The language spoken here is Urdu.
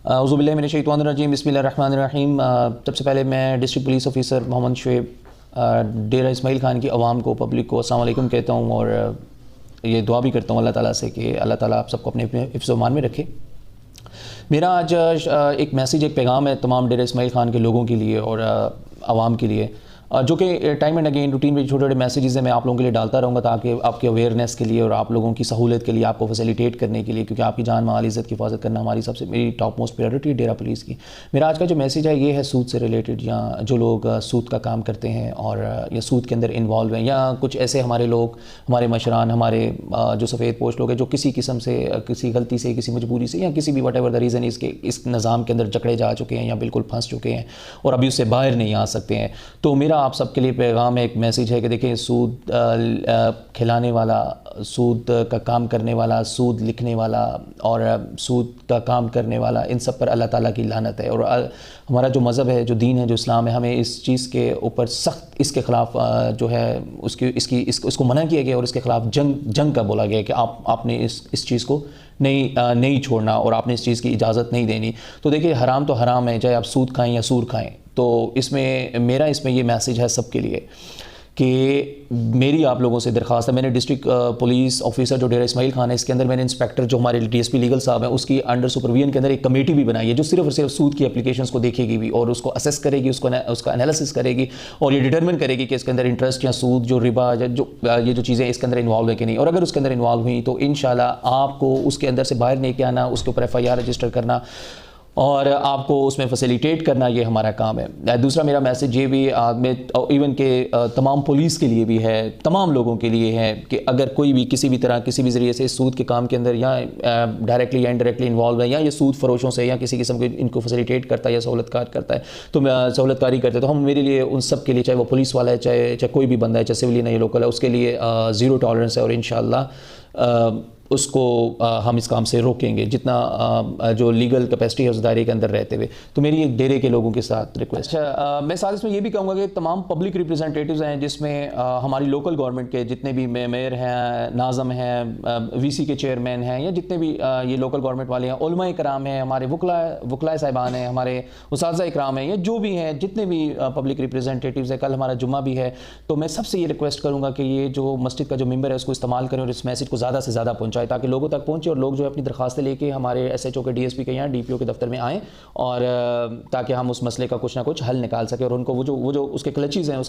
اعوذ باللہ من الشیطان الرجیم، بسم اللہ الرحمن الرحیم۔ سب سے پہلے میں ڈسٹرکٹ پولیس آفیسر محمد شعیب ڈیرہ اسماعیل خان کی عوام کو، پبلک کو السلام علیکم کہتا ہوں، اور یہ دعا بھی کرتا ہوں اللہ تعالیٰ سے کہ اللہ تعالیٰ آپ سب کو اپنے حفظ و امان میں رکھے۔ میرا آج ایک میسیج، ایک پیغام ہے تمام ڈیرہ اسماعیل خان کے لوگوں کے لیے اور عوام کے لیے، جو کہ ٹائم اینڈ اگین روٹین میں چھوٹے چھوٹے میسیجز ہیں میں آپ لوگوں کے لیے ڈالتا رہوں گا، تاکہ آپ کے اویئرنیس کے لیے اور آپ لوگوں کی سہولت کے لیے، آپ کو فیسیلیٹیٹ کرنے کے لیے، کیونکہ آپ کی جان مال عزت کی حفاظت کرنا ہماری سب سے میری ٹاپ موسٹ پریورٹی ہے ڈیرہ پولیس کی۔ میرا آج کا جو میسیج ہے یہ ہے سود سے ریلیٹڈ، یا جو لوگ سود کا کام کرتے ہیں اور یا سود کے اندر انوالو ہیں، یا کچھ ایسے ہمارے لوگ، ہمارے مشران، ہمارے جو سفید پوش لوگ ہیں جو کسی قسم سے، کسی غلطی سے، کسی مجبوری سے، یا کسی بھی واٹ ایور دا ریزن اس نظام کے اندر جکڑے جا چکے ہیں یا بالکل پھنس چکے ہیں اور ابھی اس سے باہر نہیں آ سکتے ہیں۔ تو میرا آپ سب کے لیے پیغام ہے، ایک میسیج ہے کہ دیکھیں، سود کھلانے والا، سود کا کام کرنے والا، سود لکھنے والا اور سود کا کام کرنے والا، ان سب پر اللہ تعالیٰ کی لعنت ہے۔ اور ہمارا جو مذہب ہے، جو دین ہے، جو اسلام ہے، ہمیں اس چیز کے اوپر سخت اس کے خلاف جو ہے اس کو منع کیا گیا اور اس کے خلاف جنگ کا بولا گیا کہ آپ نے اس چیز کو نہیں چھوڑنا اور آپ نے اس چیز کی اجازت نہیں دینی۔ تو دیکھیں، حرام تو حرام ہے، چاہے آپ سود کھائیں یا سور کھائیں۔ تو اس میں میرا یہ میسیج ہے سب کے لیے کہ میری آپ لوگوں سے درخواست ہے۔ میں نے ڈسٹرکٹ پولیس آفیسر جو ڈیرہ اسماعیل خان ہے، اس کے اندر میں نے انسپیکٹر جو ہمارے ڈی ایس پی لیگل صاحب ہیں، اس کی انڈر سپرویژن کے اندر ایک کمیٹی بھی بنائی ہے جو صرف اور صرف سود کی اپلیکیشنز کو دیکھے گی بھی اور اس کو اسیس کرے گی، اس کا انالیسس کرے گی اور یہ ڈیٹرمن کرے گی کہ اس کے اندر انٹرسٹ یا سود، جو ربا، یہ جو چیزیں اس کے اندر انوالو ہے کہ نہیں، اور اگر اس کے اندر انوالو ہوئی تو انشاءاللہ آپ کو اس کے اندر سے باہر نہیں کے آنا، اس کے اوپر ایف آئی آر رجسٹر کرنا اور آپ کو اس میں فیسیلیٹیٹ کرنا، یہ ہمارا کام ہے۔ دوسرا میرا میسیج یہ بھی ایون کہ تمام پولیس کے لیے بھی ہے، تمام لوگوں کے لیے ہے کہ اگر کوئی بھی کسی بھی طرح، کسی بھی ذریعے سے سود کے کام کے اندر یا ڈائریکٹلی یا انڈائریکٹلی انوالو ہے، یا یہ سود فروشوں سے یا کسی قسم کے ان کو فیسیلیٹیٹ کرتا ہے یا سہولت کار کرتا ہے، تو سہولت کاری کرتے ہیں، تو ہم میرے لیے ان سب کے لیے، چاہے وہ پولیس والا ہے، چاہے کوئی بھی بندہ ہے، چاہے سویلین ہے یا لوکل ہے، اس کے لیے زیرو ٹالرنس ہے، اور انشاءاللہ اس کو ہم اس کام سے روکیں گے جتنا جو لیگل کیپیسٹی ہے اس دائرے کے اندر رہتے ہوئے۔ تو میری ایک ڈیرے کے لوگوں کے ساتھ ریکویسٹ ہے۔ میں ساتھ اس میں یہ بھی کہوں گا کہ تمام پبلک ریپریزنٹیٹیوز ہیں، جس میں ہماری لوکل گورنمنٹ کے جتنے بھی میئر ہیں، ناظم ہیں، وی سی کے چیئرمین ہیں، یا جتنے بھی یہ لوکل گورنمنٹ والے ہیں، علماء کرام ہیں، ہمارے وکلاء صاحبان ہیں، ہمارے اساتذہ اکرام ہیں، یا جو بھی ہیں، جتنے بھی پبلک ریپریزنٹیٹیوز ہیں، کل ہمارا جمعہ بھی ہے، تو میں سب سے یہ ریکویسٹ کروں گا کہ یہ جو مسجد کا جو ممبر ہے اس کو استعمال کریں اور اس میسیج کو زیادہ سے زیادہ پہنچائیں تاکہ لوگوں تک پہنچے، اور لوگ جو ہے اپنی درخواستیں لے کے ہمارے ایس ایچ او کے، ڈی ایس پی کے یا ڈی پی او کے دفتر میں آئیں، اور تاکہ ہم اس مسئلے کا کچھ نہ کچھ حل نکال سکیں، اور ان کو وہ جو اس کے کلچیز ہیں